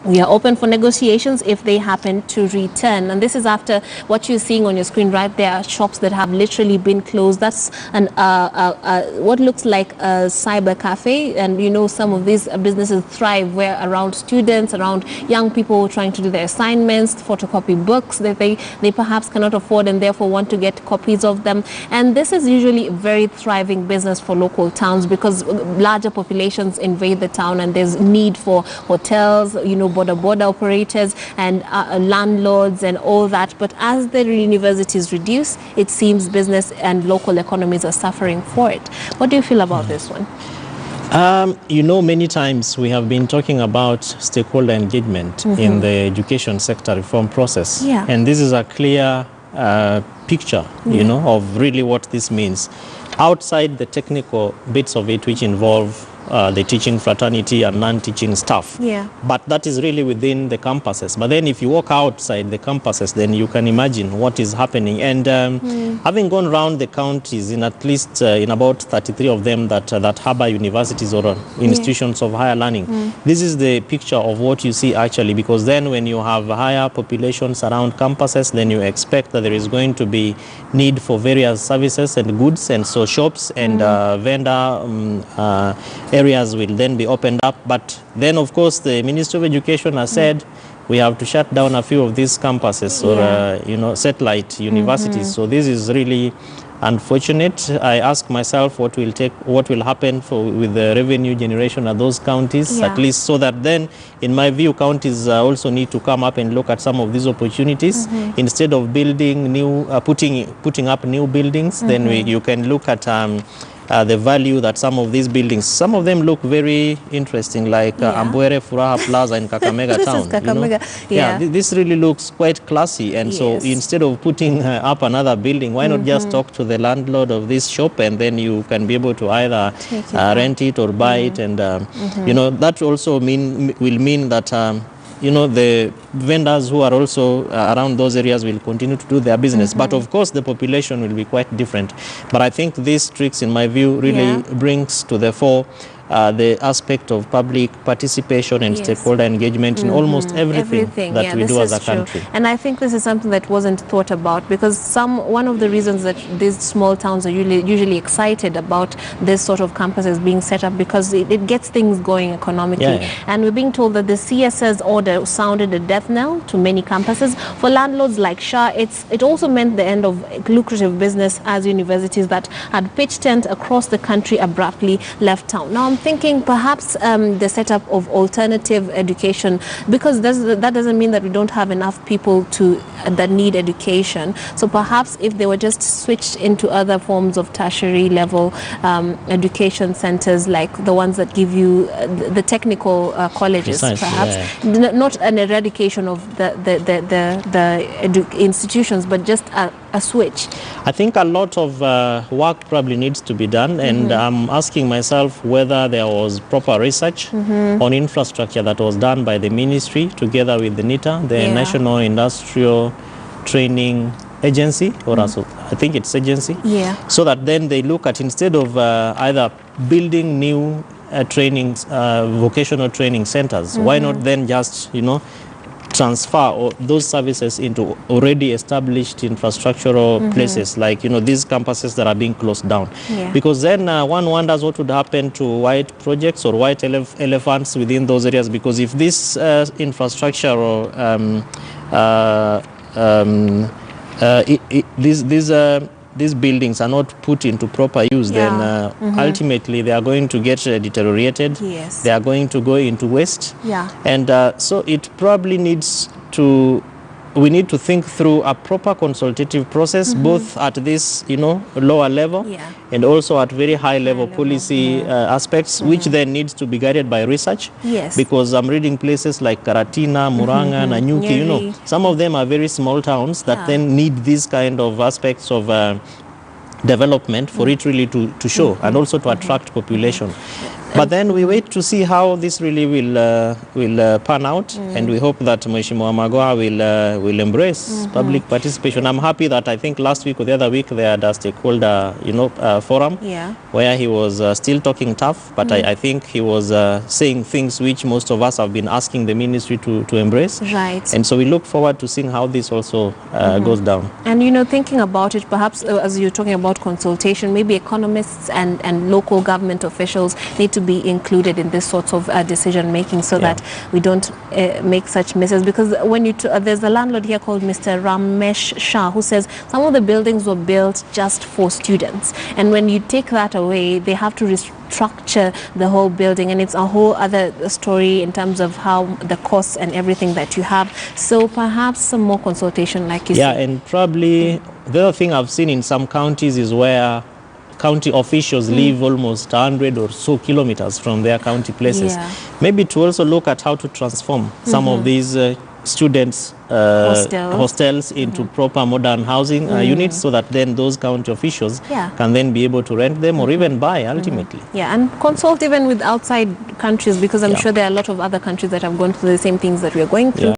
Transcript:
We are open for negotiations if they happen to return. And this is after what you're seeing on your screen right there are shops that have literally been closed. That's an what looks like a cyber cafe. And you know, some of these businesses thrive where around students, around young people trying to do their assignments, photocopy books that they perhaps cannot afford and therefore want to get copies of them. And this is usually a very thriving business for local towns because larger populations invade the town and there's need for hotels, you know, border operators and landlords and all that. But as the universities reduce, it seems business and local economies are suffering for it. What do you feel about this one? You know, many times we have been talking about stakeholder engagement in the education sector reform process. Yeah. And this is a clear picture, you know, of really what this means. Outside the technical bits of it, which involve the teaching fraternity and non-teaching staff. Yeah. But that is really within the campuses. But then if you walk outside the campuses, then you can imagine what is happening. And having gone around the counties in at least in about 33 of them that harbor universities or institutions of higher learning, this is the picture of what you see actually, because then when you have higher populations around campuses, then you expect that there is going to be need for various services and goods, and so shops and vendor areas will then be opened up. But then, of course, the Ministry of Education has said we have to shut down a few of these campuses or, you know, satellite universities. So this is really unfortunate. I ask myself what will happen with the revenue generation at those counties, at least so that then, in my view, counties also need to come up and look at some of these opportunities. Instead of building new, putting up new buildings, then you can look at the value that some of these buildings, some of them look very interesting, like Ambwere Furaha Plaza in Kakamega town. Kakamega. You know? This really looks quite classy. And so instead of putting up another building, why not just talk to the landlord of this shop, and then you can be able to either rent it or buy it. And, you know, that also will mean that you know, the vendors who are also around those areas will continue to do their business. But of course, the population will be quite different. But I think these tricks, in my view, really brings to the fore the aspect of public participation and stakeholder engagement in almost everything that we do as a country. And I think this is something that wasn't thought about, because one of the reasons that these small towns are usually excited about this sort of campuses being set up, because it gets things going economically. And we're being told that the CSS order sounded a death knell to many campuses. For landlords like Shah, it also meant the end of lucrative business, as universities that had pitched tent across the country abruptly left town. Now I'm thinking perhaps the setup of alternative education, because that doesn't mean that we don't have enough people that need education. So perhaps if they were just switched into other forms of tertiary level education centers, like the ones that give you the technical colleges, perhaps not an eradication of the institutions, but just a switch. I think a lot of work probably needs to be done, and I'm asking myself whether there was proper research on infrastructure that was done by the ministry together with the NITA, the National Industrial Training Agency, or I think it's agency, so that then they look at, instead of either building new vocational training centers, why not then just, you know, transfer those services into already established infrastructural places, like, you know, these campuses that are being closed down. Because then one wonders what would happen to white projects or white elephants within those areas, because if this infrastructure or these buildings are not put into proper use, then ultimately they are going to get deteriorated. They are going to go into waste. And so it probably we need to think through a proper consultative process, both at this, you know, lower level and also at very high level policy aspects, which then needs to be guided by research. Because I'm reading places like Karatina, Muranga, Nanyuki, you know, some of them are very small towns that then need these kind of aspects of development for it really to show and also to attract population. But then we wait to see how this really will pan out, and we hope that Mheshimiwa Magoha will embrace public participation. I'm happy that I think last week or the other week they had a stakeholder forum where he was still talking tough, but I think he was saying things which most of us have been asking the ministry to embrace. Right. And so we look forward to seeing how this also goes down. And thinking about it, perhaps as you're talking about consultation, maybe economists and local government officials need to be included in this sort of decision making, so that we don't make such misses. Because when there's a landlord here called Mr. Ramesh Shah who says some of the buildings were built just for students, and when you take that away, they have to restructure the whole building, and it's a whole other story in terms of how the costs and everything that you have. So perhaps some more consultation, like you said. And probably the other thing I've seen in some counties is where county officials live almost 100 or so kilometers from their county places. Maybe to also look at how to transform some of these students hostels into proper modern housing units, so that then those county officials can then be able to rent them or even buy ultimately. And consult even with outside countries, because I'm sure there are a lot of other countries that have gone through the same things that we are going through.